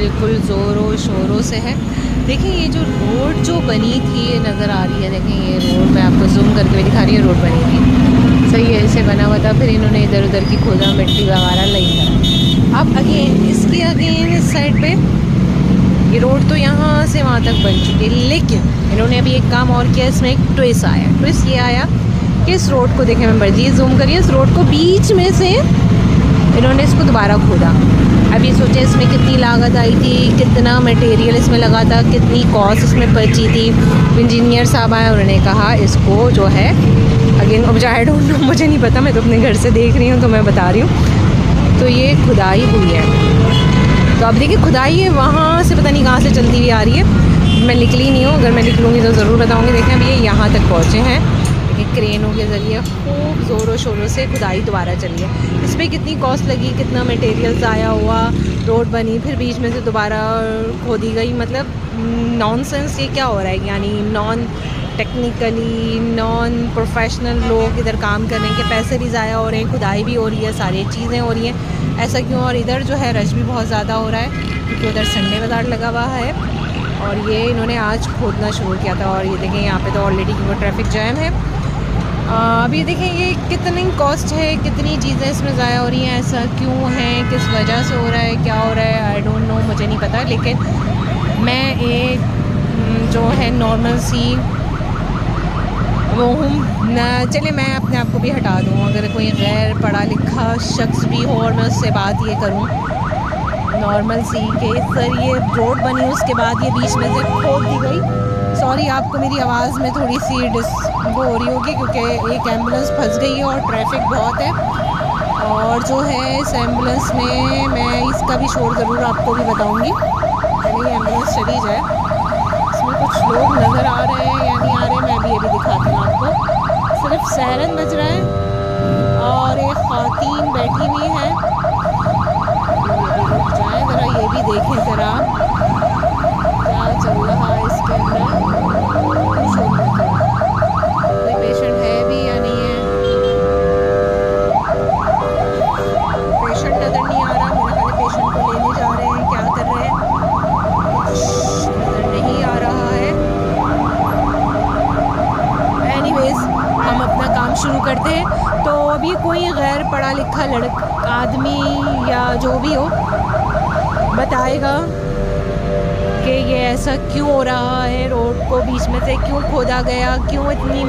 बिल्कुल ज़ोरों शोरों से है। देखिए ये जो रोड जो बनी थी ये नज़र आ रही है, देखें ये रोड मैं आपको जूम करके भी दिखा रही हूँ। रोड बनी थी सही है, ऐसे बना हुआ था, फिर इन्होंने इधर उधर की खोदा मिट्टी वगैरह लई करा। अब अगेन इसकी अगेन इस साइड पे ये रोड तो यहाँ से वहाँ तक बन चुकी है, लेकिन इन्होंने अभी एक काम और किया, इसमें एक ट्विस्ट आया। ट्विस्ट ये आया कि इस रोड को देखें, मैं मर्जी जूम करिए, इस रोड को बीच में से इन्होंने इसको दोबारा खोदा। अब ये सोचे इसमें कितनी लागत आई थी, कितना मटेरियल इसमें लगा था, कितनी कॉस्ट इसमें बची थी। इंजीनियर साहब आए, उन्होंने कहा इसको जो है अगेन अब आई डोंट नो, मुझे नहीं पता, मैं तो अपने घर से देख रही हूँ तो मैं बता रही हूँ। तो ये खुदाई हुई है, तो अब देखिए खुदाई है वहाँ से पता नहीं कहाँ से चलती हुई आ रही है। मैं निकली नहीं हूँ, अगर मैं निकलूँगी तो ज़रूर बताऊँगी। देखें अब ये यहाँ तक पहुँचे हैं, एक क्रेनों के ज़रिए खूब ज़ोरों शोरों से खुदाई दोबारा चली है। इस पर कितनी कॉस्ट लगी, कितना मटेरियल ज़ाया हुआ, रोड बनी फिर बीच में से दोबारा खोदी गई। मतलब नॉनसेंस, ये क्या हो रहा है, यानी नॉन टेक्निकली नॉन प्रोफेशनल लोग इधर काम कर रहे हैं कि पैसे भी ज़ाया हो रहे हैं, खुदाई भी हो रही है, सारी चीज़ें हो रही हैं, ऐसा क्यों। और इधर जो है रश भी बहुत ज़्यादा हो रहा है क्योंकि उधर संडे बाज़ार लगा हुआ है और ये इन्होंने आज खोदना शुरू किया था। और ये देखें यहाँ पे तो ऑलरेडी क्योंकि ट्रैफिक जैम है। अभी देखें ये कितनी कॉस्ट है, कितनी चीज़ें इसमें ज़ाया हो रही हैं, ऐसा क्यों है, किस वजह से हो रहा है, क्या हो रहा है, आई डोंट नो, मुझे नहीं पता। लेकिन मैं एक जो है नॉर्मल सी वो हूँ ना, चले मैं अपने आप को भी हटा दूँ, अगर कोई गैर पढ़ा लिखा शख्स भी हो और मैं उससे बात ये करूँ नॉर्मल सी कि सर ये रोड बनी उसके बाद ये बीच में से खोद दी गई। सॉरी आपको मेरी आवाज़ में थोड़ी सी वो हो रही होगी क्योंकि एक एम्बुलेंस फंस गई है और ट्रैफिक बहुत है। और जो है इस एम्बुलेंस में मैं इसका भी शोर ज़रूर आपको भी बताऊंगी। पहले एम्बुलेंस चली जाए, इसमें कुछ लोग नज़र आ रहे हैं या नहीं आ रहे, मैं भी ये भी दिखाती हूँ आपको। सिर्फ सायरन बज रहा है और एक ख़वातीन बैठी हुई है। रुक जाए ज़रा, ये भी देखें ज़रा क्या चल रहा है इसके अंदर। कोई पेशेंट है भी या नहीं है, पेशेंट नज़र नहीं आ रहा, मेरे ख्याल पेशेंट को लेने जा रहे हैं, क्या कर रहे हैं कुछ नज़र नहीं आ रहा है। एनीवेज़ हम अपना काम शुरू करते हैं। तो अभी कोई गैर पढ़ा लिखा आदमी या जो भी हो बताएगा कि ये ऐसा क्यों हो रहा है, रोड को बीच में से क्यों खोदा गया, क्यों इतनी